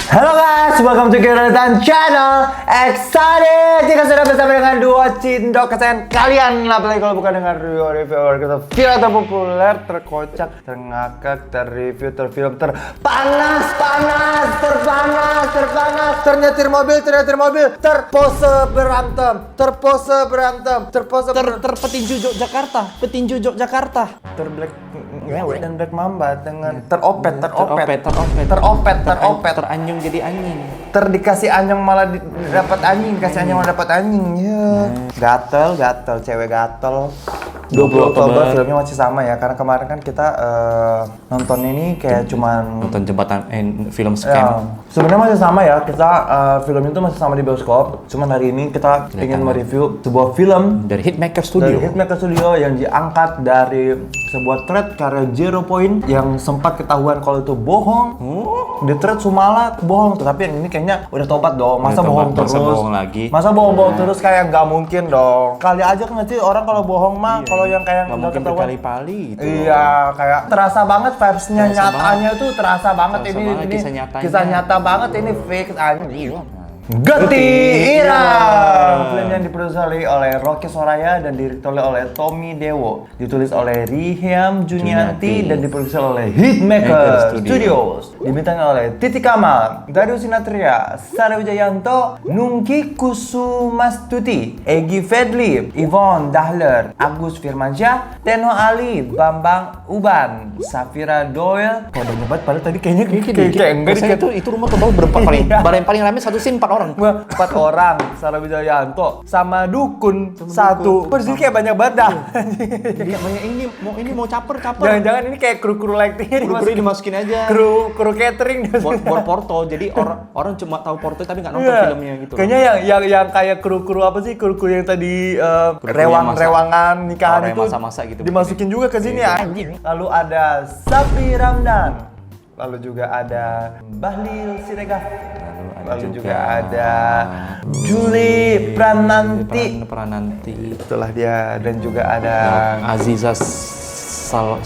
Halo guys, welcome to Kiratan Channel. Excited jika sudah bersama dengan dua cindok kesayangan kalian. Apalagi kalau bukan dengan review kita film terpopuler, terkocak, terngakak, terreview, terfilm, terpanas, ternyetir mobil, terpose berantem, Terpetinju Yogyakarta, terblack ngewe dan black mamba dengan teropet, teranyung jadi angin. dikasih anyong malah dapat anjing, dikasih anyong malah dapat anjing. Ya. Gatel, cewek gatel. 20 Oktober filmnya masih sama ya, karena kemarin kan kita nonton ini kayak cuman nonton jembatan film ya, scam. sebenarnya masih sama ya, kita film itu masih sama di bioskop. Cuman hari ini kita ingin mereview sebuah film Dari Hitmaker dari Studio. Hitmaker Studio yang diangkat dari sebuah thread karya Zero Point yang sempat ketahuan kalau itu bohong. Di thread Sumala bohong, tapi yang ini kayaknya udah tobat dong. Masa bohong terus? Masa bohong lagi? Masa bohong terus, kayak nggak mungkin dong. Kali aja kan sih orang kalau bohong mah, kalau yang kayak Nggak udah mungkin ketahuan. berkali-kali gitu. Iya, kayak terasa banget vibes-nya, Terasa nyatanya tuh terasa banget. Terasa Ini banget kisah nyatanya. kisah nyata banget, ini fake anjing. Geti Irang, film yang diproduksi oleh Rocky Soraya dan direktur oleh Tommy Dewo, ditulis oleh Rihiam Junianti dan diproduksi oleh Hitmaker Studios, dibintangi oleh Titi Kamal, Darius Sinathrya, Sara Wijayanto, Nungki Kusumastuti, Egy Fedli, Yvonne Dahler, Agus Firmansyah, Tenho Ali, Bambang Uban, Safira Doyle. Kok banyak banget, padahal tadi kayaknya enggak itu rumah total berempat paling. Iya. Yang paling rame satu scene 4 orang. 4 orang, Sara Wijayanto sama Dukun satu. Persis kayak banyak banget dah. Jadi banyak ini mau caper. Jangan-jangan ini kayak kru lighting Kru dimasukin aja. kru catering. Buat Porto. Jadi orang cuma tahu Porto tapi nggak nonton Iya. filmnya gitu. Kayaknya yang kayak kru apa sih? Kru yang tadi rewangan nikahan Orang yang itu masa-masa gitu. dimasukin juga ke sini anjing. Lalu ada Safi Ramdan. Lalu juga ada Bahlil Siregar. Lalu juga ada Julie Prananti. Itulah dia, dan juga ada Aziza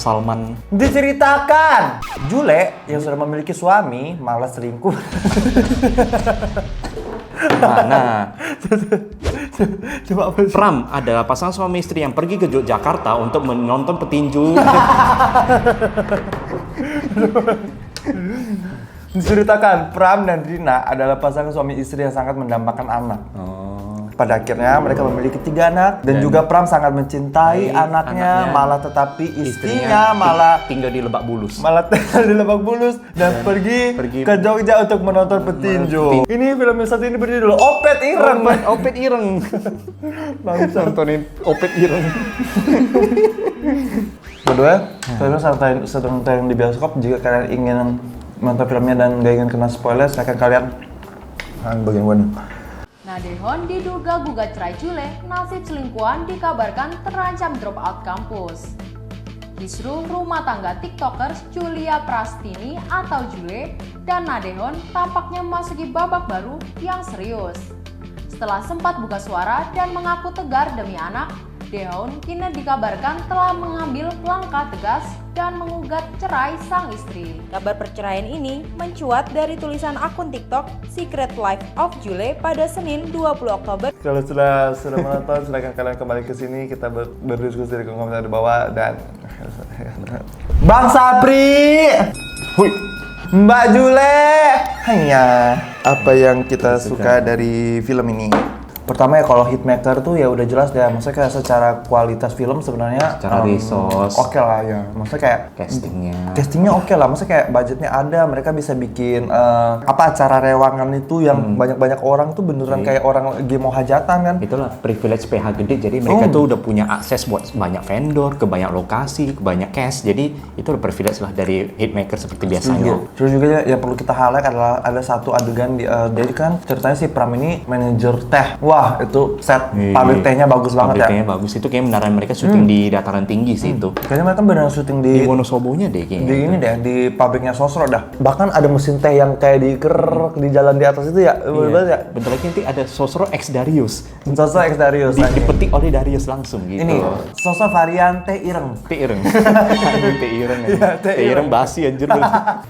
Salman. Diceritakan Jule yang sudah memiliki suami malah selingkuh. Mana? Coba apa sih? Pram adalah pasangan suami istri yang pergi ke Yogyakarta untuk menonton petinju. Diceritakan Pram dan Rina adalah pasangan suami istri yang sangat mendambakan anak. Pada akhirnya mereka memiliki 3 anak dan juga Pram sangat mencintai anaknya, malah tetapi istrinya malah tinggal di Lebak Bulus. tinggal di Lebak Bulus dan pergi ke Jogja untuk menonton petinju. Ini film yang satu ini berjudul Opet Ireng. Opet Ireng. Nontonin Opet Ireng. Berdua, filmnya sedang tayang di bioskop. Jika kalian ingin nonton filmnya dan gak ingin kena spoiler, silakan kalian bagian gue nih. Nadehon diduga gugat cerai Jule, nasib selingkuhan dikabarkan terancam drop out kampus. Kisruh rumah tangga tiktokers Julia Prastini atau Jule dan Nadehon tampaknya memasuki babak baru yang serius. Setelah sempat buka suara dan mengaku tegar demi anak, Dehon kini dikabarkan telah mengambil langkah tegas dan mengugat cerai sang istri. Kabar perceraian ini mencuat dari tulisan akun TikTok Secret Life of Jule pada Senin 20 Oktober. Kalau sudah menonton, silakan kalian kembali ke sini, kita berdiskusi di kolom komentar di bawah. Dan Bang Sapri, hui, Mbak Jule, hanya apa yang kita suka dari film ini? Pertama ya, kalau Hitmaker tuh ya udah jelas deh, maksudnya kayak secara kualitas film sebenarnya Secara resource oke lah ya, maksudnya kayak castingnya oke lah, maksudnya kayak budgetnya ada, mereka bisa bikin apa acara rewangan itu yang banyak orang tuh beneran kayak orang lagi mau hajatan kan. Itulah privilege PH gede, jadi mereka tuh udah punya akses buat banyak vendor, ke banyak lokasi, ke banyak cast, jadi itu udah privilege lah dari Hitmaker seperti biasanya. Terus juga yang perlu kita highlight adalah ada satu adegan jadi kan ceritanya si Pram ini manajer teh. Wah, itu set public teh-nya bagus banget ya. Public teh-nya bagus. Itu kayak beneran mereka syuting di dataran tinggi sih itu. Kayaknya mereka beneran syuting Di Wonosobonya deh kayaknya. di ini deh, di pabriknya Sosro dah. Bahkan ada mesin teh yang kayak diker di jalan di atas itu ya. Bener banget ya. Bentar lagi nanti ada Sosro X Darius. Sosro X Darius. Dipetik oleh Darius langsung gitu. Ini Sosro varian teh ireng. Teh ireng. Teh ireng. Teh ireng basi anjir.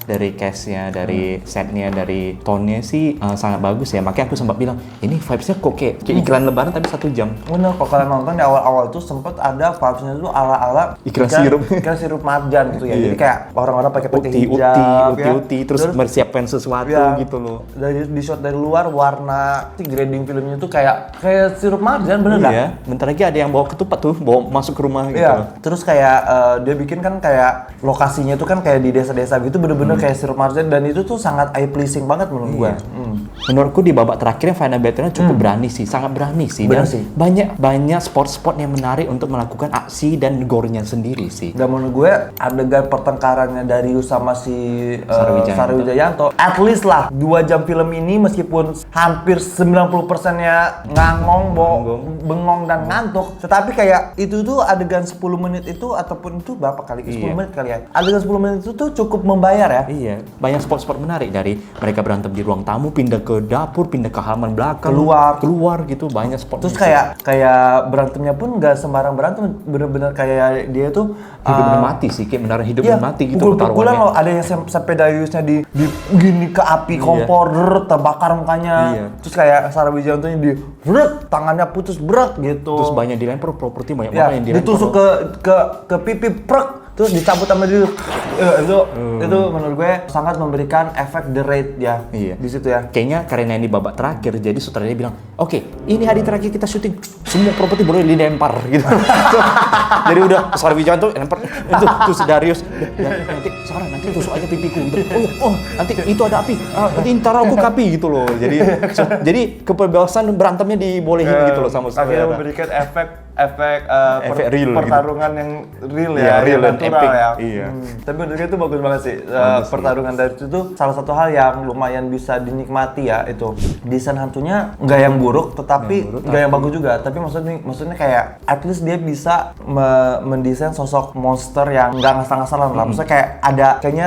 Dari cast-nya, dari setnya, dari tone-nya sih sangat bagus ya. Makanya aku sempat bilang, ini vibes-nya kok kayak iklan lebaran tapi 1 jam. Bener, kalau kalian nonton di awal-awal tuh sempet ada vibes-nya tuh ala-ala Iklan sirup marjan gitu ya. Jadi kayak orang-orang pakai putih hijab, hijab terus mempersiapkan sesuatu gitu loh. Di shot dari luar warna grading filmnya tuh kayak sirup marjan bener dah. Iya, bentar lagi ada yang bawa ketupat tuh, bawa masuk ke rumah gitu. Iya, terus kayak dia bikin kan kayak lokasinya tuh kan kayak di desa-desa gitu bener-bener kayak sirup marjan dan itu tuh sangat eye pleasing banget menurut gue. Menurutku di babak terakhirnya Final Battle-nya cukup berani sih, sangat berani sih. Bener Dan sih. banyak spot-spot yang menarik untuk melakukan aksi dan gore-nya sendiri sih. Dan menurut gue adegan pertengkarannya Darius sama si Sarwijayanto, at least lah 2 jam film ini meskipun hampir 90%-nya bengong dan ngantuk, tetapi kayak itu tuh adegan 10 menit itu ataupun itu berapa kali? 10 menit kali ya. Adegan 10 menit itu tuh cukup membayar ya. Iya, banyak spot-spot menarik dari mereka berantem di ruang tamu, pindah ke dapur, pindah ke halaman belakang, keluar gitu, banyak spot. Terus kayak berantemnya pun nggak sembarang berantem, bener-bener kayak dia tuh hidup dan mati sih, kayak beneran hidup dan mati gitu pukul-pukulan loh, ada yang sampai Dariusnya di gini ke api kompor, terbakar mukanya. Terus kayak Sarwijayantonya tangannya putus gitu. Terus banyak dilempar properti banyak banget yang dilempar. Ditusuk ke pipi terus dicabut sama dia. Itu menurut gue sangat memberikan efek The Raid ya. Iya. Di situ ya. Kayaknya karena ini babak terakhir, jadi sutradaranya bilang, oke, ini hari terakhir kita syuting, semua properti boleh dilempar gitu. Jadi udah Sarwijayanto lempar itu terus Darius nanti Sarah nanti tusuk aja pipiku gitu. Nanti itu ada api, nanti ntar aku ke api gitu loh. Jadi kebebasan berantemnya dibolehin gitu loh sama akhirnya saudara. memberikan efek real pertarungan gitu. Yang real ya, Iya, real dan natural epic. ya. Iya. Tapi menurut gue itu bagus banget sih. Pertarungan dari itu tuh salah satu hal yang lumayan bisa dinikmati ya itu. Desain hantunya nggak yang buruk, tetapi nggak yang bagus juga. Tapi maksudnya kayak at least dia bisa mendesain sosok monster yang nggak ngasal-ngasalan lah. Maksudnya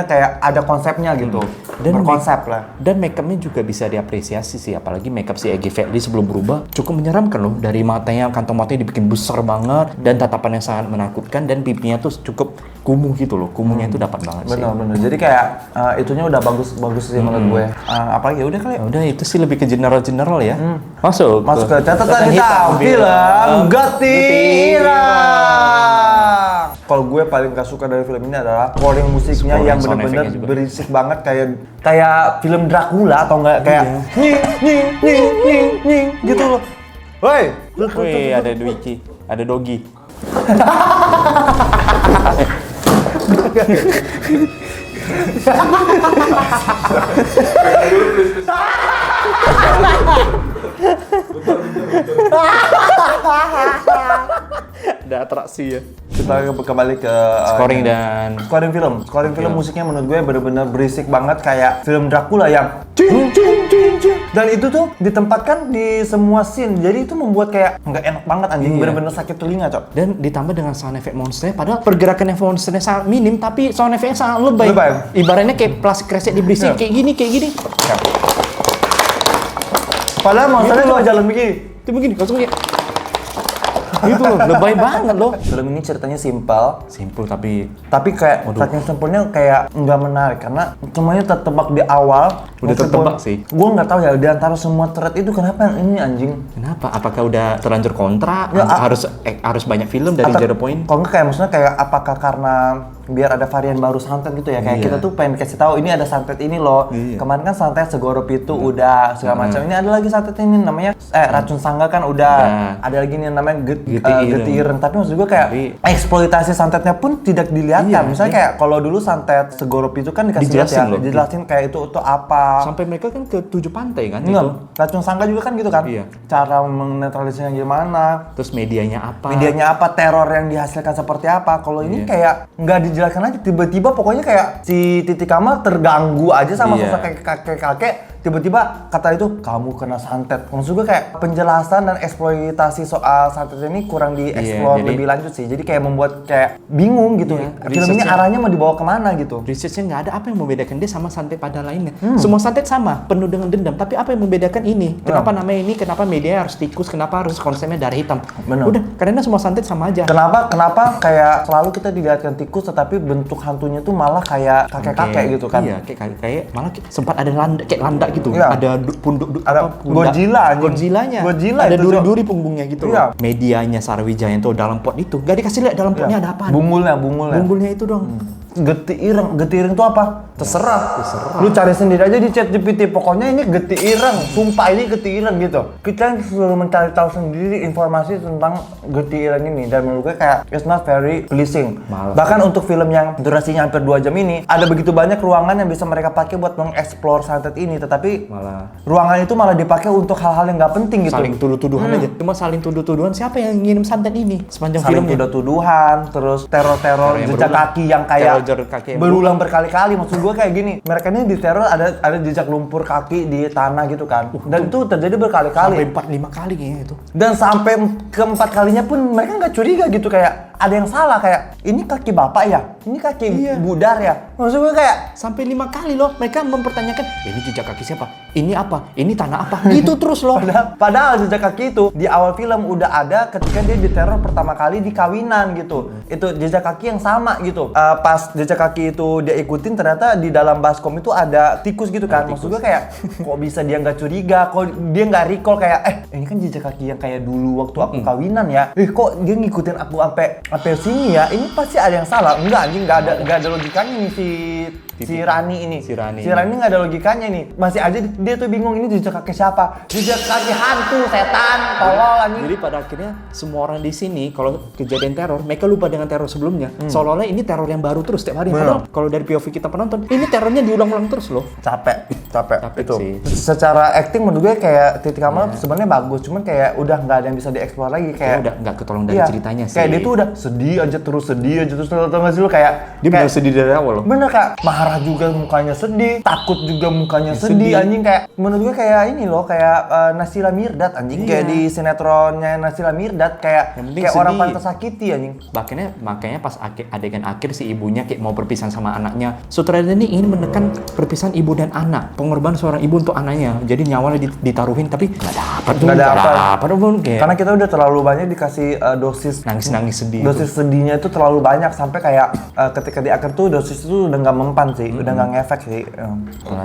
kayak ada konsepnya gitu. Dan berkonsep lah. Dan make-upnya juga bisa diapresiasi sih, apalagi make up si Egy Fadli sebelum berubah cukup menyeramkan loh. Dari matanya, kantong matanya dibikin besar banget dan tatapan yang sangat menakutkan dan pipinya tuh cukup kumuh gitu loh. Kumuhnya itu dapat banget sih. Bener. Jadi kayak itunya udah bagus sih menurut gue. Apalagi ya udah kali. Udah itu sih lebih ke general ya. Masuk ke catatan hitam film Gotira. Kalau gue paling gak suka dari film ini adalah scoring musiknya yang bener-bener berisik banget kayak film Dracula atau enggak kayak nying gitu loh. Woi, ada Dwiki, ada Dogi. Ada atraksi ya. Kita kembali ke scoring film musiknya menurut gue bener-bener berisik banget kayak film Dracula yang cing. Dan itu tuh ditempatkan di semua scene, jadi itu membuat kayak nggak enak banget anjing, bener-bener sakit telinga cok. Dan ditambah dengan sound effect monsternya, padahal pergerakan monsternya sangat minim tapi sound effect-nya sangat lebay. Ibaratnya kayak plastik kresek diberi kayak gini. Padahal monsternya cuma jalan begini. Itu begini, langsung kayak gitu loh, lebay banget loh. Film ini ceritanya simpel tapi kayak saking simpelnya kayak nggak menarik karena semuanya tertebak di awal. Udah tertebak sih. Gue nggak tahu ya di antara semua thread itu kenapa ini anjing. Kenapa? Apakah udah terlanjur kontrak? Harus banyak film dari Zero Point? Kalau nggak kayak maksudnya kayak apakah karena biar ada varian baru santet gitu ya, kayak kita tuh pengen kasih tahu ini ada santet ini loh. Kemarin kan santet segorop itu udah segala macam. Ini ada lagi santet ini namanya racun sangga kan udah. Ada lagi nih namanya geti ireng. Tapi maksud gue kayak eksploitasi santetnya pun tidak dilihatkan. Misalnya kayak kalau dulu santet segorop itu kan dikasih lihat ya, dijelasin kayak itu apa. Sampai mereka kan ke 7 pantai kan? Enggak, gitu. racun sangga juga kan gitu kan? Iya. Cara menetralisirnya gimana? Terus medianya apa? Teror yang dihasilkan seperti apa? Kalau ini kayak nggak dijelaskan aja, tiba-tiba pokoknya kayak si Titi Kamal terganggu aja sama sosok kakek-kakek. tiba-tiba kata itu kamu kena santet. Maksud gue kayak penjelasan dan eksploitasi soal santet ini kurang dieksplor jadi- lebih lanjut sih. Jadi kayak membuat kayak bingung gitu. Iya, Film ini research-nya- arahnya mau dibawa kemana gitu. Research-nya nggak ada apa yang membedakan dia sama santet pada lainnya. Semua santet sama, penuh dengan dendam. Tapi apa yang membedakan ini? Kenapa namanya ini? Kenapa media harus tikus? Kenapa harus konsepnya darah hitam? Bener. Udah, karena semua santet sama aja. Kenapa kayak selalu kita dilihatkan tikus tetapi bentuk hantunya tuh malah kayak kakek-kakek gitu kan. Iya, kayak malah sempat ada kayak landak gitu. Iya. Ada Ada Godzilla anjing. Godzilla-nya. Godzilla ada itu, duri-duri punggungnya gitu Iya. loh. Medianya Sarwijayanto dalam pot itu nggak dikasih lihat dalam potnya ada apa. Bungulnya. Bunggulnya itu dong. Geti ireng itu apa? Terserah. Lu cari sendiri aja di ChatGPT. Pokoknya ini geti ireng. Sumpah ini geti ireng gitu. Kita selalu mencari tahu sendiri informasi tentang geti ireng ini dan menurut gue kayak it's not very pleasing. Malas. Bahkan untuk film yang durasinya hampir 2 jam ini ada begitu banyak ruangan yang bisa mereka pakai buat mengeksplor santet ini, tetapi Malah ruangan itu malah dipakai untuk hal-hal yang nggak penting gitu. saling tuduh-tuduhan aja. Cuma saling tuduh-tuduhan siapa yang ngirim santet ini sepanjang Saling filmnya. tuduh-tuduhan, terus teror-teror Teror yang jejak berulang. kaki yang kayak Teror kaki yang berulang berkali-kali. Maksud gue kayak gini, mereka ini diteror ada jejak lumpur kaki di tanah gitu kan, dan itu terjadi berkali-kali. Sampai 4-5 kali kayaknya itu. Dan sampai keempat kalinya pun mereka nggak curiga gitu, kayak ada yang salah, kayak ini kaki bapak ya, ini kaki budar ya. Maksud gue kayak Sampai 5 kali loh mereka mempertanyakan, ini jejak kaki siapa? Ini apa? Ini tanah apa? Gitu terus loh. Padahal jejak kaki itu di awal film udah ada ketika dia diteror pertama kali di kawinan gitu. Itu jejak kaki yang sama gitu. Pas jejak kaki itu dia ikutin, ternyata di dalam baskom itu ada tikus gitu kan. Maksud gue kayak kok bisa dia nggak curiga, kok dia nggak recall kayak ini kan jejak kaki yang kayak dulu waktu aku kawinan ya. Kok dia ngikutin aku sampai sini ya? Ini pasti ada yang salah. Enggak anjing, nggak ada logikanya nih si Rani ini. Si Rani nggak ada logikanya nih. Masih aja dia tuh bingung ini jejak kaki siapa? Jejak kaki hantu, setan, tolol anjing. Jadi pada akhirnya semua orang di sini kalau kejadian teror, mereka lupa dengan teror sebelumnya. Seolah-olah ini teror yang baru terus setiap hari. Padahal kalau dari POV kita penonton, ini terornya diulang-ulang terus loh. Capek itu. sih. Secara acting menurut gue kayak Titi Kamal sebenarnya bagus, cuman kayak udah nggak ada yang bisa dieksplor lagi Kayak kayak udah nggak ketolong dari iya, ceritanya sih. Kayak dia tuh udah sedih aja terus tau nggak sih lu kayak Dia bener sedih dari awal loh. bener kak, marah juga mukanya sedih, takut juga mukanya sedih anjing. Kayak menurut gue kayak ini loh, kayak Naysila Mirdad anjing. Kayak di sinetronnya Naysila Mirdad kayak Yang penting kayak orang sedih. pantas sakiti anjing. Makanya pas adegan akhir si ibunya kayak mau berpisah sama anaknya. Sutradara ini ingin menekan perpisahan ibu dan anak, pengorbanan seorang ibu untuk anaknya. Jadi nyawanya ditaruhin tapi nggak dapat tuh, Nggak dapat. pun kayak Karena kita udah terlalu banyak dikasih dosis nangis sedih. dosis sedihnya itu terlalu banyak sampai kayak ketika di akhir tuh dosis itu udah nggak mempan sih, udah nggak ngefek sih.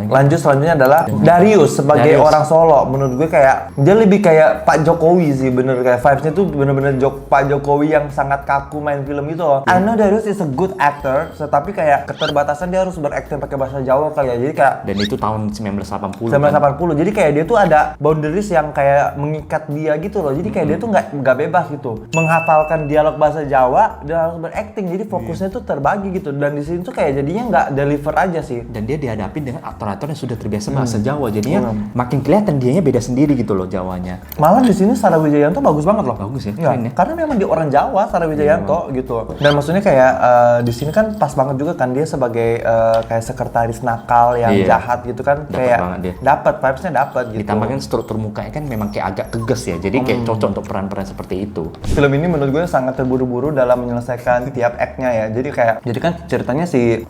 Lanjut selanjutnya adalah Darius sebagai Darius. orang Solo. Menurut gue kayak dia lebih kayak Pak Jokowi sih, bener kayak vibes-nya tuh bener-bener Pak Jokowi yang sangat kaku main film itu loh. I know Darius is a good actor, tetapi kayak keterbatasan dia harus berakting pakai bahasa Jawa kali ya. Jadi kayak Dan itu tahun 1980. 1980. Jadi kayak dia tuh ada boundaries yang kayak mengikat dia gitu loh. Jadi kayak dia tuh nggak bebas gitu. Menghafalkan dialog bahasa Jawa dan harus berakting. Jadi fokusnya tuh terbagi gitu. Dan di sini tuh kayak jadinya nggak deliver aja sih. Dan dia dihadapin dengan aktor-aktor yang sudah terbiasa bahasa Jawa. Jadinya makin kelihatan dianya beda sendiri gitu loh Jawanya. Malah di sini Sarah Wijayanto bagus banget loh. Bagus ya, Iya, keren ya. karena memang dia orang Jawa, Sarah Wijayanto gitu. Dan maksudnya kayak di sini kan pas banget juga kan dia sebagai kayak sekretaris nakal yang Iya. jahat gitu kan. Dapet Kayak banget dia. dapat vibes-nya dapat gitu. Ditambah kan struktur mukanya kan memang kayak agak tegas ya. Jadi kayak cocok untuk peran-peran seperti itu. Film ini menurut gue sangat terburu-buru dalam menyelesaikan tiap act-nya ya. Jadi kan ceritanya si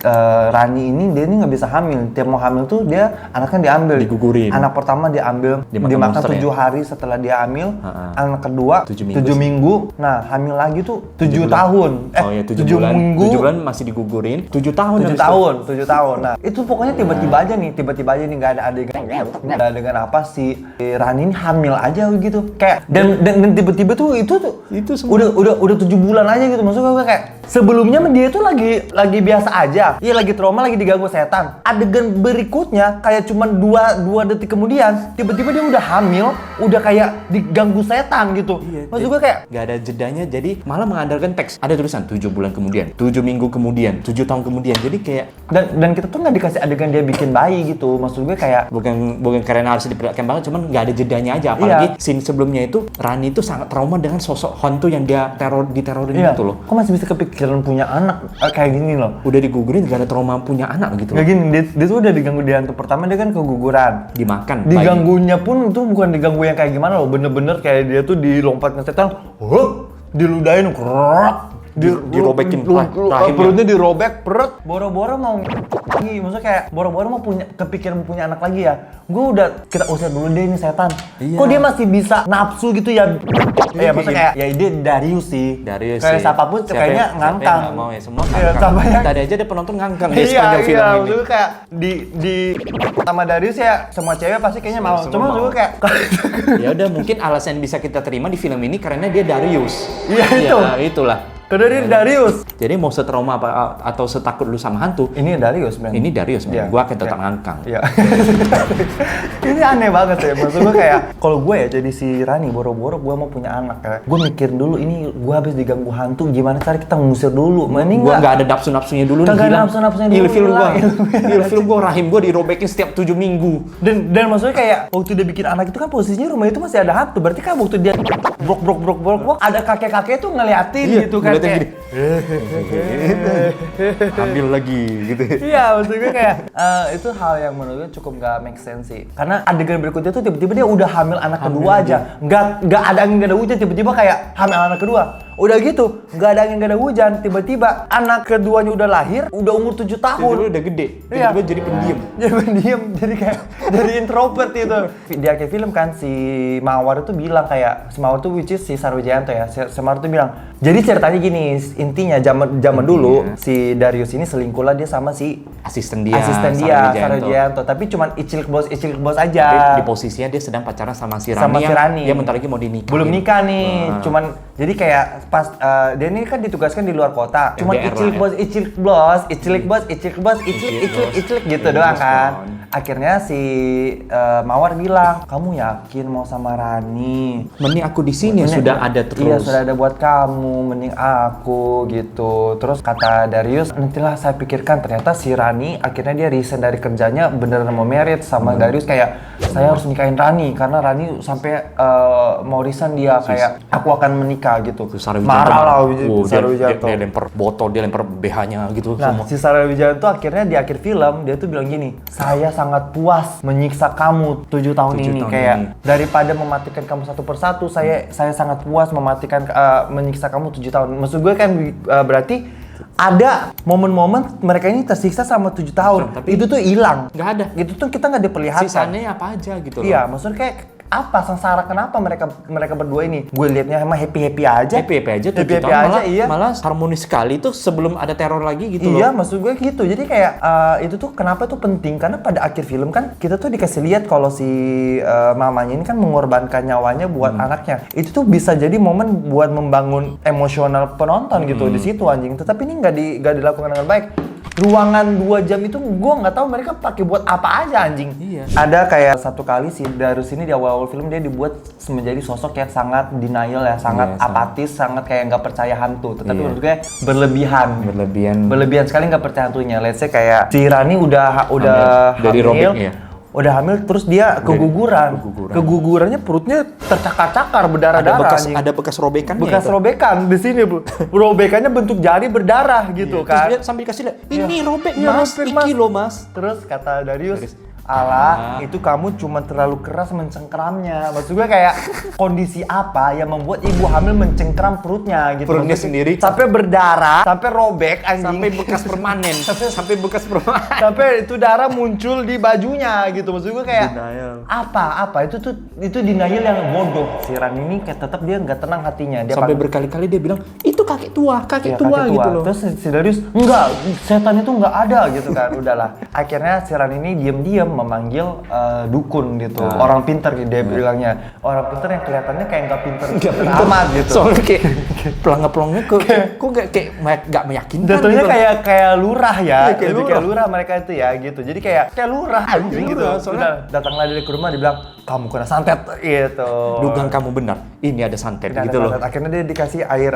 Rani ini dia ini nggak bisa hamil. Tiap mau hamil tuh dia anaknya diambil. Digugurin. Anak pertama diambil, Dimakan dimakan monster 7 hari setelah dia hamil. Anak kedua 7 7 minggu. Nah hamil lagi tuh 7 tahun. Oh ya 7 bulan. 7 bulan masih digugurin. 7 tahun. 7 tahun, 7 tahun. Nah, itu pokoknya tiba-tiba aja nih nggak ada adegan apa si Rani ini hamil aja gitu. Kayak dan tiba-tiba tuh itu semua udah 7 bulan aja gitu. Maksudnya gue kayak sebelumnya dia tuh lagi biasa aja. Iya lagi trauma, lagi diganggu setan. Adegan berikutnya kayak cuman 2 detik kemudian tiba-tiba dia udah hamil, udah kayak diganggu setan gitu. Maksud gue kayak Gak ada jedanya, jadi malah mengandalkan teks. Ada tulisan 7 bulan kemudian, 7 minggu kemudian, 7 tahun kemudian. Jadi kayak dan kita tuh nggak dikasih adegan dia bikin bayi gitu. Maksud gue kayak bukan karena harus diperlihatkan banget, cuman nggak ada jedanya aja. Apalagi scene sebelumnya itu Rani itu sangat trauma dengan sosok hantu yang diterorin gitu loh. kok masih bisa kepikiran punya anak kayak gini loh. Udah digugurin gak ada trauma punya anak gitu Nggak loh. gini, dia tuh udah diganggu di hantu pertama, dia kan keguguran. Dimakan. Diganggunya pun itu bukan diganggu yang kayak gimana loh, bener-bener kayak dia tuh dilompat ke setan, diludahin, Dirobekin rahimnya. perutnya dirobek, perut, boro-boro mau lagi, maksudnya kayak boro-boro mau kepikiran punya anak lagi ya. Gue udah, kita usir dulu deh ini setan. Iya. Kok dia masih bisa nafsu gitu ya? Iya, maksudnya kayak, ya dia Darius sih. Darius kayak sih. siapapun kayaknya ngangkang. Siapa yang nggak mau ya, semua Iya, ngangkang. sama ya. Tadi aja ada penonton ngangkang di Iya, sepanjang film ini. maksud gue kayak di sama Darius ya semua cewek pasti kayaknya mau. Semua Cuma maksud mau. gue kayak Ya udah, mungkin alasan yang bisa kita terima di film ini karena dia Darius. Iya, itu. Ya, itulah. kedua dia Darius. Jadi mau setrauma apa atau setakut lu sama hantu, Ini Darius, men. ini Darius, Iya. gua akan tetap Iya. ngangkang. Iya. Ini aneh banget ya. Maksud gue kayak kalau gue ya jadi si Rani boro-boro gue mau punya anak kayak gue mikir dulu ini gue habis diganggu hantu gimana cara kita ngusir dulu. Mending Gua nggak ada nafsu-nafsunya dulu nih, Kagak ada hilang. nafsu-nafsunya dulu, Ilfil gua. hilang. Ilfil gua, rahim gua dirobekin setiap 7 minggu. dan maksudnya kayak waktu dia bikin anak itu kan posisinya rumah itu masih ada hantu. Berarti kan waktu dia brok ada kakek-kakek tuh ngeliatin gitu kan ngeliatin kayak. Ambil lagi gitu. Iya, maksud gue kayak itu hal yang menurut gue cukup gak make sense sih. Karena adegan berikutnya tuh tiba-tiba dia udah hamil anak kedua aja. Nggak ada angin, nggak ada hujan, tiba-tiba kayak hamil anak kedua. Udah gitu, nggak ada angin, nggak ada hujan, tiba-tiba anak keduanya udah lahir, udah umur 7 tahun. Tiba-tiba udah gede, Iya. tiba-tiba jadi pendiam. Jadi pendiam, jadi kayak jadi introvert itu. Di akhir film kan si Mawar itu bilang kayak si Mawar tuh which is si Sarwijayanto ya. Si Mawar tuh bilang, jadi ceritanya gini, intinya zaman dulu si Darius ini selingkuh lah dia sama si Asisten dia, Sarwijayanto. Tapi cuman icilik bos aja. Di posisinya dia sedang pacaran sama si Rani. Sama si Rani. Dia bentar lagi mau dinikah. Belum nikah nih, cuman jadi kayak pas dia ini kan ditugaskan di luar kota. Cuman LDR lah ya. icilik gitu doang kan. Akhirnya si Mawar bilang, "Kamu yakin mau sama Rani? Mending aku di sini sudah ada terus. Iya, sudah ada buat kamu, mending aku gitu." Terus kata Darius, "Nantilah saya pikirkan." Ternyata si Rani akhirnya dia resign dari kerjanya, beneran mau merit sama Darius kayak, "Saya harus nikahin Rani karena Rani sampai mau resign dia kayak aku akan menikah gitu." Marah lah Sarwijayanto. Dia lempar botol, dia lempar BH-nya gitu Nah, semua. si Sarwijayanto akhirnya di akhir film dia tuh bilang gini, "Saya sangat puas menyiksa kamu 7 tahun 7 ini tahun kayak ini. daripada mematikan kamu satu persatu, saya sangat puas menyiksa kamu 7 tahun." Maksud gue kan berarti ada momen-momen mereka ini tersiksa selama 7 tahun. Tapi itu tuh hilang. nggak ada. Itu tuh kita nggak diperlihatkan. Sisanya apa aja gitu loh. Iya, maksudnya kayak apa sengsara kenapa mereka berdua ini? Gue liatnya emang happy aja. Happy aja 7 Happy-happy tahun, aja, iya. malah harmonis sekali tuh sebelum ada teror lagi gitu Iya, loh. maksud gue gitu. Jadi kayak itu tuh kenapa tuh penting? Karena pada akhir film kan kita tuh dikasih lihat kalau si mamanya ini kan mengorbankan nyawanya buat anaknya. Itu tuh bisa jadi momen buat membangun emosional penonton gitu di situ anjing. Tetapi ini nggak dilakukan dengan baik. Ruangan 2 jam itu gue nggak tahu mereka pakai buat apa aja anjing. Iya. Ada kayak satu kali si Darius ini di awal-awal film dia dibuat menjadi sosok yang sangat denial ya, sangat Iya, apatis, sangat kayak nggak percaya hantu. Tetapi Iya. menurut gue berlebihan. Berlebihan sekali nggak percaya hantunya. Let's say kayak si Rani udah Dari hamil, robek ya? udah hamil terus dia keguguran. Kegugurannya perutnya tercakar-cakar berdarah-darah anjing. Ada bekas robekannya. Bekas itu. robekan di sini, Bu. Robekannya bentuk jari berdarah gitu Terus kan. dia sambil kasih lihat, ini Iya. robek Iya, mas, robek, iki lo mas. Terus kata Darius, "Alah, itu kamu cuma terlalu keras mencengkramnya." Maksud gue kayak kondisi apa yang membuat ibu hamil mencengkram perutnya gitu. Perutnya Maksudnya sendiri. sampai berdarah, sampai robek anjing. Sampai bekas permanen. Sampai bekas permanen. Sampai itu darah muncul di bajunya gitu. Maksud gue kayak Denial. apa itu denial yang bodoh. Si Ran ini kayak tetap dia nggak tenang hatinya. Dia Sampai pan- berkali-kali dia bilang, itu kakek tua Iya, tua kakek gitu loh. Terus si Darius, "Enggak, setan itu enggak ada," gitu kan. Udahlah. Akhirnya si Ran ini diam-diam memanggil dukun gitu. Orang pintar gitu dia bilangnya. Orang pintar yang kelihatannya kayak nggak pintar amat gitu. Soalnya kayak pelangga-pelangnya kok kayak nggak meyakinkan Jatuhnya gitu. kayak lurah ya. Iya, kayak Lebih lurah. kayak lurah mereka itu ya gitu. Jadi kayak lurah anjing gitu. lurah, soalnya- Udah datanglah dia ke rumah dibilang, "Kamu kena santet," gitu. Dugaan kamu benar. Ini ada santet Nah, gitu loh. akhirnya dia dikasih air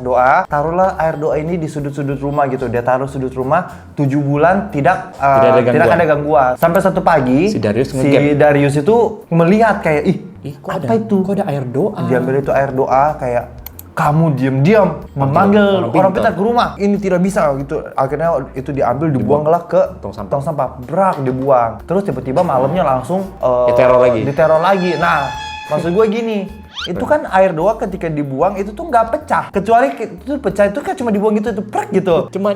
doa. Taruhlah air doa ini di sudut-sudut rumah gitu. Dia taruh sudut rumah 7 bulan tidak ada ada gangguan. Sampai satu pagi Si Darius si ngegap. Darius itu melihat kayak Kok apa itu? Kok ada air doa? Diambil itu air doa kayak kamu diam-diam memanggil orang orang pintar. pintar ke rumah. Ini tidak bisa gitu. Akhirnya itu diambil, dibuanglah ke Tong sampah. tong sampah. Brak, dibuang. Terus tiba-tiba malamnya langsung diteror lagi. Nah, maksud gue gini, itu kan air doa ketika dibuang itu tuh nggak pecah. Kecuali itu pecah itu kan cuma dibuang gitu, itu prek gitu. Cuma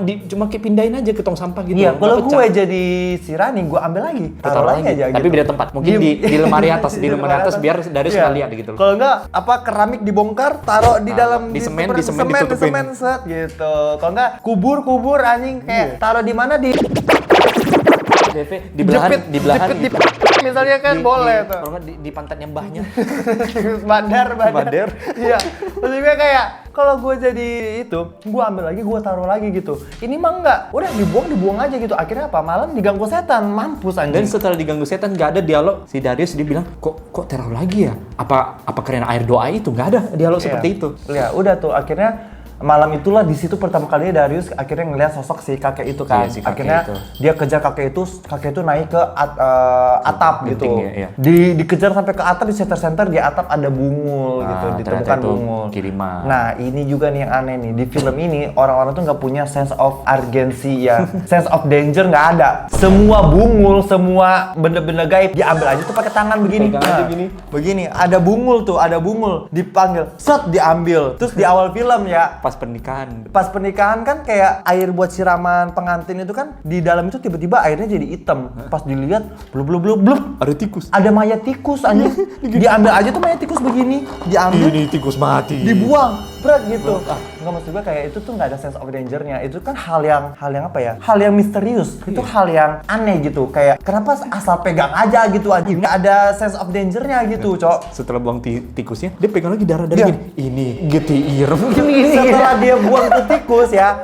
kayak pindahin aja ke tong sampah gitu. Iya, nggak kalau pecah. gue jadi si Rani, gue ambil lagi, taruh lagi aja. Tapi gitu. beda tempat. Mungkin di lemari atas, di lemari atas biar dari Iya. sekali lihat gitu loh. Kalau enggak, apa keramik dibongkar, taruh di dalam di semen di ditutupin. semen set gitu. Kalau enggak, kubur anjing kayak taruh di mana di di belahan jepit, misalnya kan boleh tuh. Kalau nggak di pantatnya mbahnya. Bandar. Bandar. Iya. Maksudnya kayak kalau gue jadi itu, gue ambil lagi, gue taruh lagi gitu. Ini mah enggak, udah dibuang aja gitu. Akhirnya apa? Malam diganggu setan, mampus Dan anjing. setelah diganggu setan nggak ada dialog. Si Darius dia bilang kok teror lagi ya? Apa karena air doa itu? Nggak ada dialog seperti itu. Iya, udah tuh akhirnya malam itulah di situ pertama kali Darius akhirnya ngelihat sosok si kakek itu kan. Iya, si kakek akhirnya itu. dia kejar kakek itu naik ke atap gitu. Genting, iya. Dikejar sampai ke atap, di center di atap ada bungul gitu, ditemukan ternyata itu bungul. kiriman. Nah, ini juga nih yang aneh nih. Di film ini orang-orang tuh nggak punya sense of urgency ya. Sense of danger nggak ada. Semua bungul, semua benda-benda gaib diambil aja tuh pakai tangan begini. Pegang aja gini. Begini, ada bungul, dipanggil, set diambil. Terus di awal film ya, Pas pernikahan. pas pernikahan kan kayak air buat siraman pengantin itu kan di dalam itu tiba-tiba airnya jadi hitam. Pas dilihat, blub. Ada tikus. Ada mayat tikus anjing. Diambil aja tuh mayat tikus begini, diambil, Ini tikus mati. dibuang, berat gitu. Enggak, maksud gue kayak itu tuh nggak ada sense of danger-nya. Itu kan hal yang apa ya? Hal yang misterius. Itu hal yang aneh gitu. Kayak kenapa asal pegang aja gitu anjing. Nggak ada sense of danger-nya gitu, Cok. Setelah buang tikusnya, dia pegang lagi darah Iya. gini. Ini geti irem. Setelah dia buang tuh tikus ya,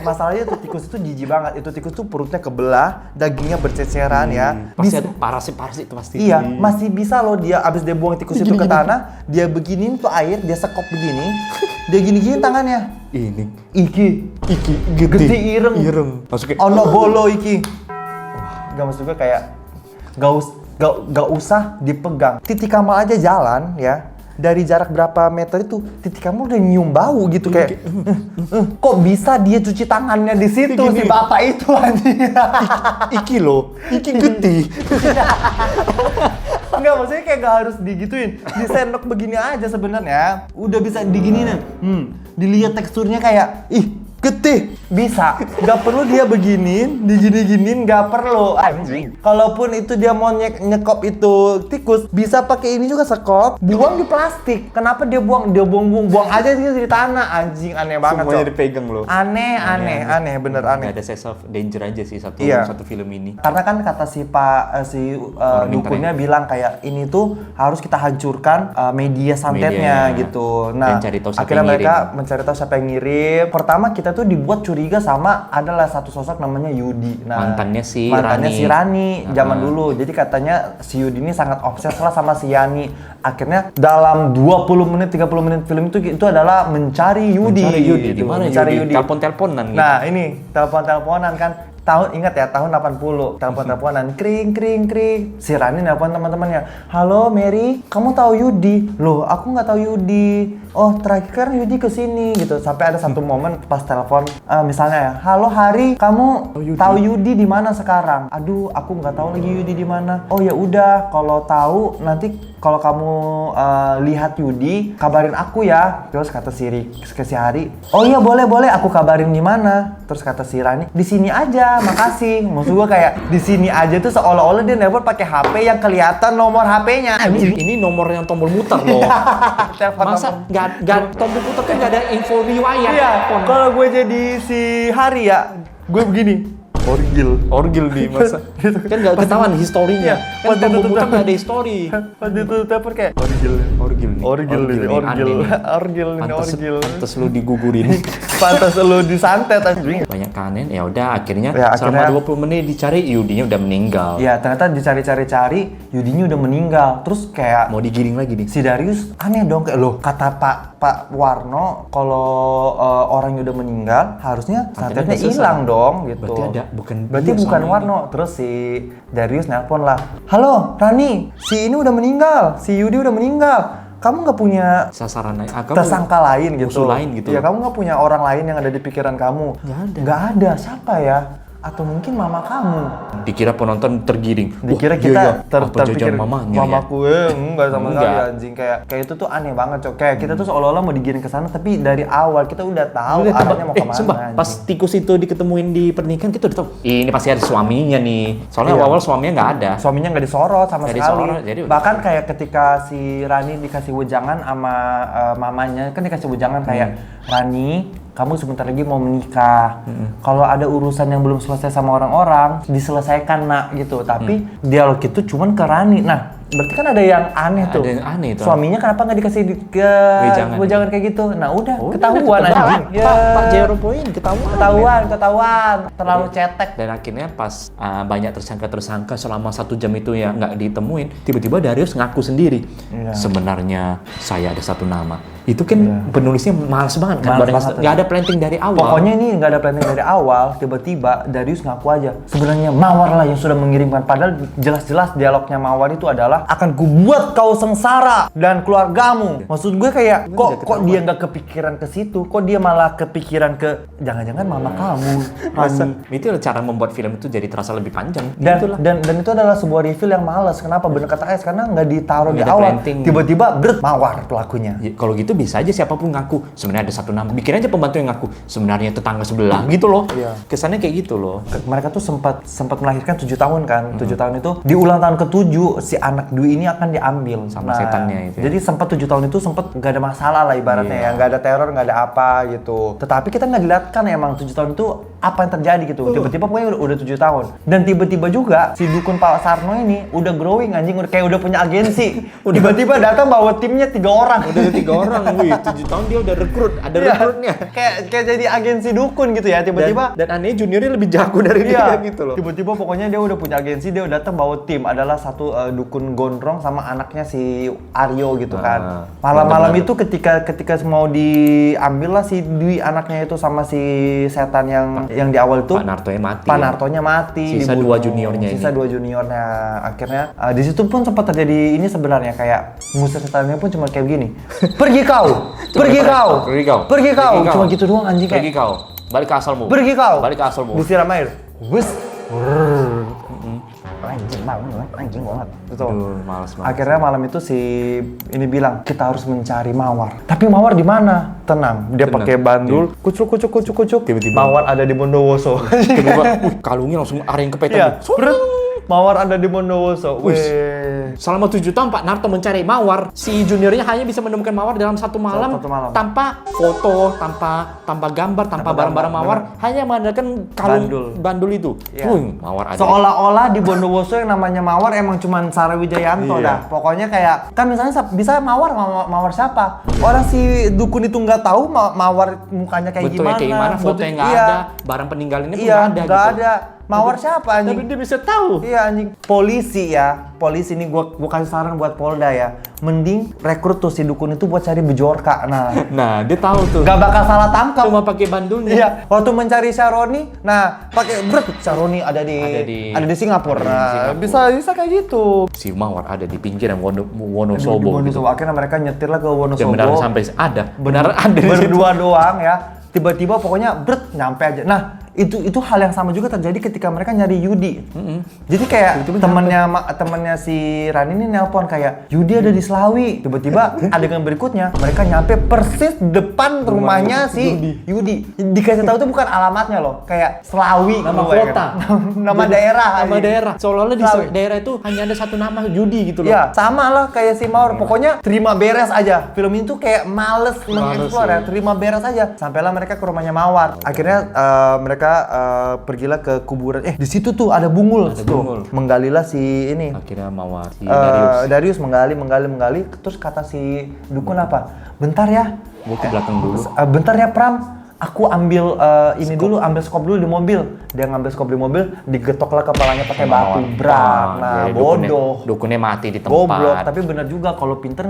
masalahnya tuh tikus itu jijik banget. Itu tikus tuh perutnya kebelah, dagingnya berceceran ya. Pasti ada parasit itu pasti. Iya, masih bisa loh dia abis dia buang tikus itu ke tanah, dia beginiin tuh air, dia sekop begini, dia gini-gini tangannya. Ini Iki gede ireng. Masukin. Ono bolo iki. Gak, maksud gue kayak gak usah dipegang. Titik kamu aja jalan ya. Dari jarak berapa meter itu titik kamu udah nyium bau gitu kayak kok bisa dia cuci tangannya di situ si bapak itu anjing. Iki gede. Enggak, maksudnya kayak gak harus digituin. Di sendok begini aja sebenarnya udah bisa diginiin. Dilihat teksturnya kayak gede. Bisa. Gak perlu dia beginiin, digini-giniin, gak perlu. Anjing. Kalaupun itu dia mau nyekop itu tikus, bisa pakai ini juga sekop, buang di plastik. Kenapa dia buang buang aja dia di tanah. Anjing, aneh banget. Semuanya Cok. dipegang loh. Aneh, bener aneh. Nggak ada sense of danger aja sih Iya. satu film ini. Karena kan kata si dukunnya bilang kayak ini tuh harus kita hancurkan media santetnya Medianya. gitu. Nah, Dan cari tahu siapa akhirnya yang mereka mencari tahu siapa yang ngirim. Pertama kita tuh dibuat curiga sama adalah satu sosok namanya Yudi. Nah, Mantannya si Rani zaman dulu. Jadi katanya si Yudi ini sangat obses lah sama si Yani. Akhirnya dalam 20 menit 30 menit film itu adalah mencari Yudi. Di mana Mencari Yudi? Telepon-teleponan gitu. Nah, ini telepon-teleponan kan. Ingat ya, tahun 80, telepon-teleponan, kring. Si Rani nelpon teman-temannya. Halo Mary, kamu tahu Yudi? Loh, aku nggak tahu Yudi. Oh, terakhir kan Yudi kesini gitu. Sampai ada satu momen pas telepon, misalnya ya, halo Hari, kamu tahu Yudi di mana sekarang? Aduh, aku nggak tahu lagi Yudi di mana. Oh ya udah, kalau tahu nanti kalau kamu lihat Yudi, kabarin aku ya. Terus kata si Hari, oh iya boleh, aku kabarin di mana. Terus kata si Rani, di sini aja. Makasih. Maksud gua kayak di sini aja tuh seolah-olah dia nelpon pakai HP yang kelihatan nomor HP-nya. Ini nomor yang tombol muter loh. Telepon Masa nggak tombol putar kan nggak ada info riwayat. Iya. Kalau gue jadi si Hari ya, gue begini. Orgil nih masa. Kan nggak ketahuan historinya. Iya, Kan pas tombol ditutup putar telepon. nggak ada history. Pas itu telepon kayak Orgil orgil. Pantes lu digugurin. Pantas lu disantet anjing. Banyak kanen, ya udah akhirnya Ya, selama akhirnya- 20 menit dicari Yudinya udah meninggal. Ya ternyata dicari-cari Yudinya udah meninggal. Terus kayak Mau digiring lagi nih. si Darius aneh dong kayak loh kata Pak Warno kalau orangnya udah meninggal harusnya santetnya udah selesai. hilang dong gitu. Berarti bukan sama ini. Warno. Terus si Darius nelpon lah. Halo Rani, si ini udah meninggal, si Yudi udah meninggal. kamu nggak punya Sasaran lain. tersangka lain gitu. Musuh lain gitu. Ya kamu nggak punya orang lain yang ada di pikiran kamu. Nggak ada. Nggak ada. Siapa ya? Atau mungkin mama kamu. Dikira penonton tergiring. Dikira Wah, kita iya, terpikir apa jajan mamanya ya? mamaku enggak sama sekali Enggak. anjing, kayak itu tuh aneh banget cok. Kayak kita tuh seolah-olah mau digiring ke sana tapi dari awal kita udah tahu Udah arahnya mau kemana. sumpah, anjing. pas tikus itu diketemuin di pernikahan kita udah tahu ini pasti ada suaminya nih. Soalnya Iya. awal suaminya nggak ada. Suaminya nggak disorot sama Nggak sekali. disorot, jadi udah Bahkan kayak ketika si Rani dikasih wejangan sama mamanya, kan dikasih wejangan kayak Rani, kamu sebentar lagi mau menikah. Kalau ada urusan yang belum selesai sama orang-orang, diselesaikan nak gitu. Tapi dialog itu cuman ke Rani. Nah, berarti kan ada yang aneh tuh. Ada yang aneh tuh. Suaminya kenapa nggak dikasih wejangan kayak gitu? Nah udah, Oh, ketahuan udah, anjing. Ya. Pak Jero Poin ketahuan. Ketahuan. Terlalu cetek. Dan akhirnya pas banyak tersangka selama 1 jam itu ya nggak ditemuin, tiba-tiba Darius ngaku sendiri. Iya. Sebenarnya saya ada satu nama. Itu kan penulisnya males banget kan, Males banget, nggak ada planting dari awal. Pokoknya ini nggak ada planning dari awal, tiba-tiba Darius ngaku aja. Sebenarnya Mawar lah yang sudah mengirimkan, padahal jelas-jelas dialognya Mawar itu adalah akan kubuat kau sengsara dan keluargamu. Maksud gue kayak kok dia nggak kepikiran ke situ, kok dia malah kepikiran ke jangan-jangan mama kamu. Masa Rani. itu cara membuat film itu jadi terasa lebih panjang. Dan itu adalah sebuah reveal yang males. Kenapa? Bener kata Ais, karena nggak ditaruh di Nggak ada awal. planting. Tiba-tiba Mawar pelakunya. Ya, kalau gitu bisa aja siapapun ngaku sebenarnya ada satu nama. Bikin aja pembantu yang ngaku sebenarnya tetangga sebelah gitu loh. Iya. Kesannya kayak gitu loh. Mereka tuh sempat melahirkan 7 tahun kan. 7 tahun itu di ulang tahun ke-7 si anak Dwi ini akan diambil Sama setannya itu ya. Jadi sempat 7 tahun itu sempat nggak ada masalah lah ibaratnya ya, nggak ada teror, nggak ada apa gitu. Tetapi kita nggak dilihatkan emang 7 tahun itu apa yang terjadi gitu. Tiba-tiba pokoknya udah 7 tahun. Dan tiba-tiba juga si dukun Pak Sarno ini udah growing anjing, kayak udah punya agensi. Tiba-tiba datang bawa timnya 3 orang. Udah 3 orang, wih 7 tahun dia udah rekrut, ada Iya. rekrutnya. Kayak jadi agensi dukun gitu ya tiba-tiba. Dan aneh juniornya lebih jago dari Iya, dia gitu loh. Tiba-tiba pokoknya dia udah punya agensi, dia udah datang bawa tim, adalah satu dukun gondrong sama anaknya si Aryo gitu kan. Malam-malam itu ketika mau diambil lah si Dwi anaknya itu sama si setan yang di awal itu. Pak Nartonya mati. Pak Nartonya mati. Sisa dibunuh. 2 juniornya ini. Sisa 2 juniornya. Akhirnya di situ pun sempat terjadi ini sebenarnya kayak musuh setannya pun cuma kayak gini. Pergi kau. Pergi kau. Pergi kau. Pergi kau. Pergi kau. Cuma gitu doang anjing Pergi kayak. kau. Balik ke asalmu. Pergi kau. Balik ke asalmu. Disiram air. Wes. Anjing banget, anjing banget. Gitu. Aduh, males banget. Akhirnya malam itu si ini bilang kita harus mencari Mawar. Tapi Mawar di mana? Tenang, dia Tenang. pakai bandul, kucuk. Tiba-tiba. Mawar ada di Bondowoso. Tiba-tiba, kalungnya langsung ada yang kepetan. Iya, Gitu. brut. Mawar ada di Bondowoso. Wih. Selama 7 tahun Pak Narto mencari Mawar, si juniornya hanya bisa menemukan Mawar dalam satu malam, Satu malam. tanpa foto, tanpa gambar, tanpa barang-barang Mawar, hanya mengandalkan kalung bandul itu. Iya. Mawar ada. Seolah-olah di Bondowoso yang namanya Mawar emang cuman Sara Wijayanto Iya. dah. Pokoknya kayak kan misalnya bisa Mawar siapa? Orang si dukun itu nggak tahu Mawar mukanya kayak Bentuknya kayak gimana, fotonya nggak iya. ada, barang peninggalannya pun Iya, nggak ada. nggak gitu. ada. Mawar siapa anjing? Tapi dia bisa tahu. Iya anjing. Polisi ini gua kasih saran buat Polda ya. Mending rekrut tuh si dukun itu buat cari Bejorka. Nah, dia tahu tuh. Gak bakal salah tangkap. Cuma pakai bandulnya. Iya, waktu mencari Syaroni, nah pakai Syaroni ada di Singapura. Nah, bisa kayak gitu. Si Mawar ada di pinggiran Di Wonosobo gitu. Wonosobo. Akhirnya mereka nyetir lah ke Dan Wonosobo. benar sampai ada. Benar ada di situ. Berdua doang ya. Tiba-tiba pokoknya nyampe aja. Nah, itu hal yang sama juga terjadi ketika mereka nyari Yudi. Jadi kayak temennya si Rani ini nelpon kayak Yudi ada di Selawi. Tiba-tiba adegan berikutnya mereka nyampe persis depan rumahnya si Yudi. Dikasih tahu tuh bukan alamatnya loh, kayak Selawi. Nama gitu ya kota. kan. Nama daerah. Nama anjing. daerah. Seolah-olah di Selawi. daerah itu hanya ada satu nama Yudi gitu loh. Iya, sama lah kayak si Mawar. Pokoknya terima beres aja. Film itu kayak males mengeksplor ya. Terima beres aja. Sampailah mereka ke rumahnya Mawar. Akhirnya mereka pergilah ke kuburan. Di situ tuh ada bungul. Bungul. Menggalilah si ini. Akhirnya Mawar si Darius menggali. Terus kata si dukun apa? Bentar ya. Gua ke belakang dulu. Bentar ya Pram. aku ambil ini dulu, ambil skop dulu di mobil. Dia ngambil skop di mobil, digetoklah kepalanya pakai batu, brak. Nah, bodoh. Dukunnya mati di tempat. Goblok, tapi bener juga kalau pinter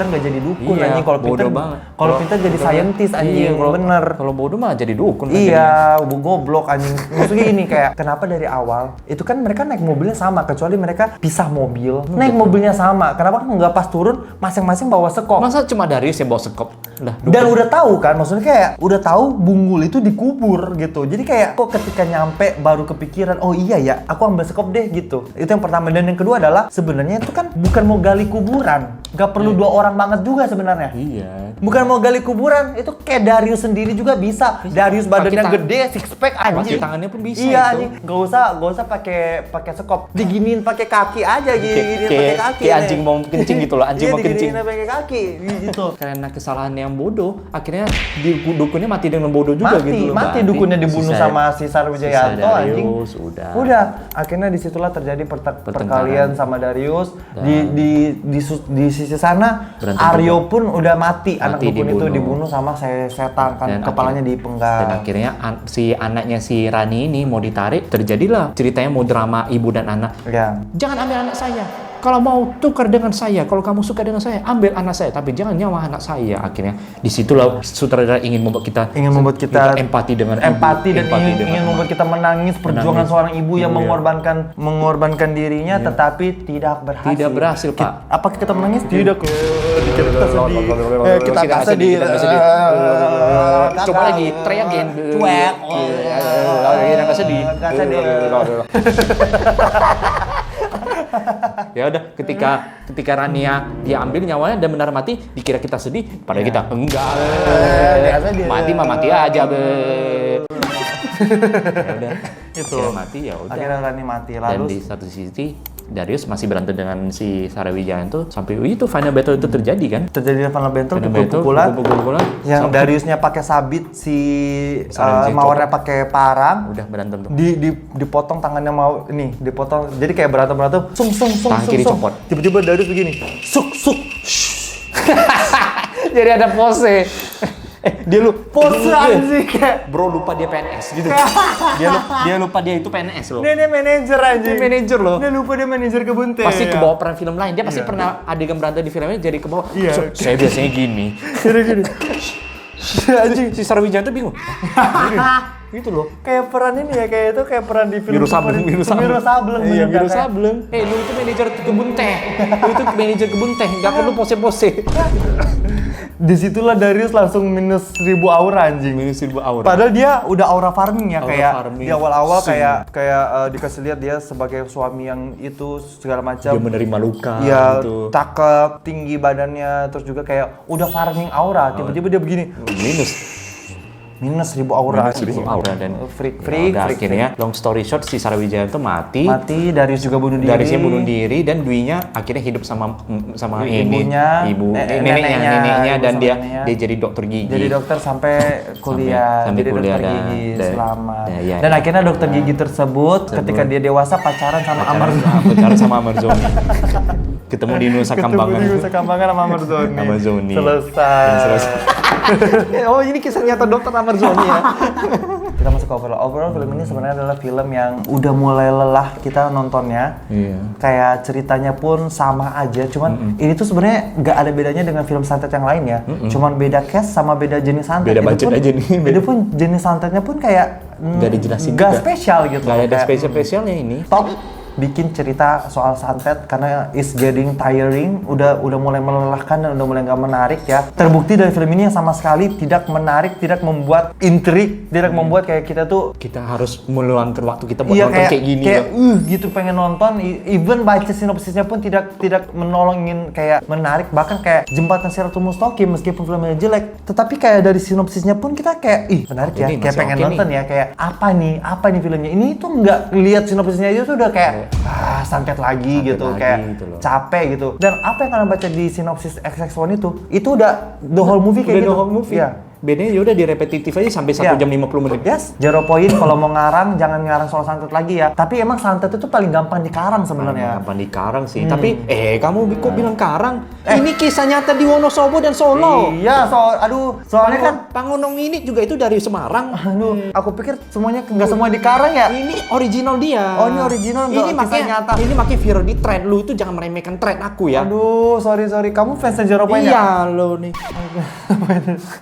nggak jadi dukun Iya, anjing. Kalau pinter bodoh banget. kalau pinter jadi scientist anjing. Iya, Bener. Kalau bodoh mah jadi dukun. kan Iya, goblok anjing. Maksudnya ini kayak kenapa dari awal itu kan mereka naik mobilnya sama kecuali mereka pisah mobil. Naik mobilnya sama. Kenapa kan nggak pas turun masing-masing bawa sekop? jadinya. Masa cuma Darius yang bawa sekop? Udah. Dan udah tahu kan, maksudnya kayak udah tahu Bunggul itu dikubur gitu. Jadi kayak kok ketika nyampe baru kepikiran, oh iya ya, aku ambil sekop deh gitu. Itu yang pertama. Dan yang kedua adalah sebenarnya itu kan bukan mau gali kuburan. Gak perlu 2 orang banget juga sebenarnya. Iya. Bukan mau gali kuburan, itu kayak Darius sendiri juga bisa. Darius badannya gede, six pack anjing. Pakai tangannya pun bisa Iya itu. anjing. Gak usah pakai sekop. Diginiin pakai kaki aja gini pakai kaki. Kayak anjing mau kencing gitu loh, anjing Iya, mau kencing. diginiin pakai kaki gitu. Karena kesalahan yang bodoh, akhirnya dukunnya mati dengan bodoh juga gitu loh. Mati dukunnya dibunuh sama si Sarwijayanto anjing. Darius, Udah, akhirnya disitulah terjadi perkelahian sama Darius. Di sisi sana Berantem Aryo pun udah mati. Anak Mati, dukun itu dibunuh. dibunuh sama setan kan, Dan kepalanya Dan dipenggal. akhirnya si anaknya si Rani ini mau ditarik, terjadilah ceritanya mau drama ibu dan anak. Ya. Jangan ambil anak saya. Kalau mau tukar dengan saya, kalau kamu suka dengan saya, ambil anak saya, tapi jangan nyawa anak saya. Akhirnya disitulah sutradara ingin membuat kita empati dengan ibu, empati dan empati ingin dengan membuat kita menangis perjuangan seorang ibu yang mengorbankan dirinya tetapi tidak berhasil. Tidak berhasil, Pak. Apakah kita menangis? Tidak. Kita sedih. Kita Kita sedih. sedih. Coba lagi, try again. Cuek. Nggak sedih. Nggak sedih. Ya udah, ketika Rania dia ambil nyawanya dan benar mati, dikira kita sedih, padahal kita enggak. Biasa dia. Mati mah mati aja, be. Ya udah, Itu. Kira mati ya udah. Akhirnya Rani mati. Dan Lalu di satu sisi Darius masih berantem dengan si Sarwijayanto sampai itu final battle itu terjadi kan? terjadi final battle, Final battle, pukul-pukulan. Yang Sampai- Dariusnya pakai sabit, si Sarwijayanto Mawarnya pakai parang. Udah berantem tuh. Dipotong tangannya mau nih, dipotong. Jadi kayak berantem sung Tangan kiri copot. Tiba-tiba Darius begini. Suk. Jadi ada pose. Dia Pose anjing kayak Bro lupa dia PNS gitu. dia lupa dia itu PNS loh. Dia manajer anjing. Dia manajer loh. Dia lupa dia manajer kebun teh. Pasti ke bawah peran film lain. Dia pasti pernah adegan berantem di film ini jadi ke bawah. Iya. So, saya biasanya gini. Gini. Anjing. Si Sarwijayanto bingung. Gitu loh. Kayak peran ini ya, kayak itu kayak peran di film Biru Sableng. bener Iya, Biru kan? Sableng. Lu itu manajer kebun teh. Lu itu manajer kebun teh. Gak perlu pose-pose. Disitulah Darius langsung minus 1000 aura anjing. Minus 1000 aura. Padahal dia udah aura farming ya, Aura kayak farming. di awal-awal kayak dikasih lihat dia sebagai suami yang itu segala macam. Dia menerima luka Iya, gitu. cakep, tinggi badannya, terus juga kayak udah farming aura. Tiba-tiba dia begini, minus 1000 aura. Minus 1000 aura dan freak. akhirnya long story short si Sarwijayanto mati. Darius juga bunuh diri. Dariusnya bunuh diri dan Dwi-nya akhirnya hidup sama Ibunya, neneknya dan ibu dia sama neneknya. dia jadi dokter gigi. Jadi dokter sampai kuliah, sampai jadi kuliah dokter dan- gigi dan- selamat. ya. Dan akhirnya dokter gigi tersebut ketika dia dewasa pacaran sama Amarzoni. Pacaran sama Amarzoni. Ketemu di Nusa Kambangan. Ketemu di Nusa Kambangan sama Amarzoni. Amarzoni. Selesai. Oh, ini kisah nyata dokter Amarzoni ya. Kita masuk ke overall film ini sebenarnya adalah film yang udah mulai lelah kita nontonnya. Iya. Kayak ceritanya pun sama aja, cuman ini tuh sebenarnya nggak ada bedanya dengan film santet yang lain ya. Cuman beda cast sama beda jenis santet. Beda Itu budget pun- aja nih. Itu pun jenis santetnya pun kayak Nggak dijelasin nggak juga. spesial gitu. Gak ada Kayak, spesial-spesialnya ini. Top bikin cerita soal santet karena is getting tiring, udah mulai melelahkan dan udah mulai nggak menarik ya. Terbukti dari film ini yang sama sekali tidak menarik, tidak membuat intrik, tidak membuat kayak kita tuh Kita harus meluangkan waktu kita buat iya nonton kayak gini. kayak loh. gitu pengen nonton. Even baca sinopsisnya pun tidak menolongin kayak menarik, bahkan kayak Jembatan Siratul Mustaqim meskipun filmnya jelek, tetapi kayak dari sinopsisnya pun kita kayak menarik ya, Ini kayak masih pengen oke nonton nih. ya, kayak apa nih filmnya. Ini tuh nggak lihat sinopsisnya aja tuh udah kayak santet lagi Santet gitu, lagi kayak gitu loh. capek gitu. Dan apa yang kalian baca di sinopsis XX1 itu udah the whole movie kayak Udah gitu. the whole movie. Iya. bedanya yaudah di repetitif aja sampai 1 jam 50 menit. Yes, 0 poin kalau mau ngarang jangan ngarang soal santet lagi ya. Tapi emang santet itu paling gampang dikarang sebenarnya. Gampang dikarang sih. Tapi kamu kok bilang karang? Ini kisah nyata di Wonosobo dan Solo. Iya, soalnya kan Pangonong ini juga itu dari Semarang. aku pikir semuanya nggak semua dikarang ya. Ini original dia. Oh, ini original, nggak Ini kisah makanya nyata. Ini makanya viral di thread. Lu itu jangan meremehkan thread aku ya. Aduh, sorry. Kamu fans Zero Point ya? Iya lo nih.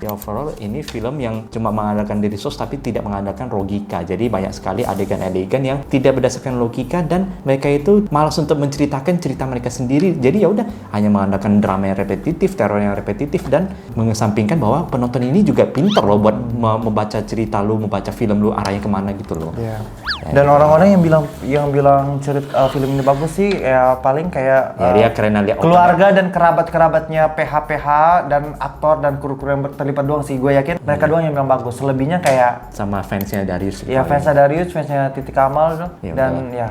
Ya overall ini film yang cuma mengandalkan diri sos tapi tidak mengandalkan logika. Jadi banyak sekali adegan-adegan yang tidak berdasarkan logika dan mereka itu malas untuk menceritakan cerita mereka sendiri. Jadi ya udah hanya mengandalkan drama yang repetitif, teror yang repetitif dan mengesampingkan bahwa penonton ini juga pinter loh buat membaca cerita lu, membaca film lu arahnya kemana gitu loh. Iya. Dan orang-orang yang bilang cerita film ini bagus sih ya paling kayak Ya dia karena lihat keluarga dan kerabat-kerabatnya PH dan aktor dan kru-kru yang terlibat doang sih. Gue yakin mereka doang yang bilang bagus. Selebihnya kayak sama fansnya Darius. ya fansnya Darius, fansnya Titi Kamal tuh. Ya, Dan ya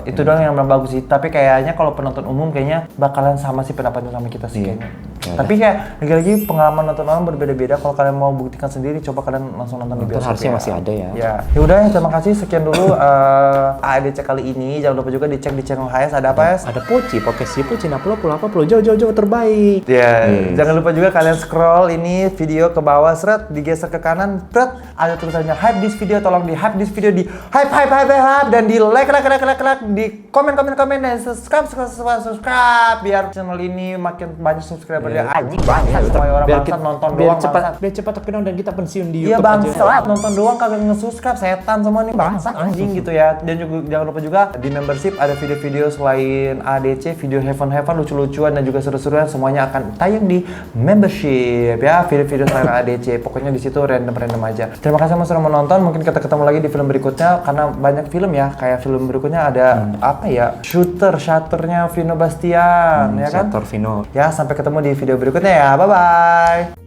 itu doang yang bilang bagus sih. Tapi kayaknya kalau penonton umum kayaknya bakalan sama sih pendapatnya sama kita sih kayaknya. Ya, Tapi kayak lagi-lagi pengalaman nonton orang berbeda-beda. Kalau kalian mau buktikan sendiri, coba kalian langsung nonton di bioskop. Harusnya masih ada ya. Ya udah, terima kasih sekian dulu AEDC kali ini. Jangan lupa juga dicek di channel HS ada apa ya? Ada Poci, podcast Sipo, Cina Pulau, jauh terbaik. Ya, jangan lupa juga kalian scroll ini video ke bawah, seret, digeser ke kanan, seret, ada tulisannya hype this video, tolong di hype this video, di hype dan di like, di komen dan subscribe biar channel ini makin banyak subscriber ya. Anjing banget supaya orang bangsat nonton doang biar cepat terkenal dan kita pensiun di Iya YouTube aja. bangsat, nonton doang kagak nge-subscribe, setan semua nih bangsat anjing gitu ya. Dan juga jangan lupa juga di membership ada video-video selain ADC, video heaven lucu-lucuan dan juga seru-seruan semuanya akan tayang di membership ya, video-video selain ADC. Pokoknya di situ random aja. Terima kasih sudah menonton. Mungkin kita ketemu lagi di film berikutnya karena banyak film ya. Kayak film berikutnya ada apa ya? Shutternya Vino Bastian ya kan? Shutter Vino. Ya, sampai ketemu di video berikutnya ya. Bye bye.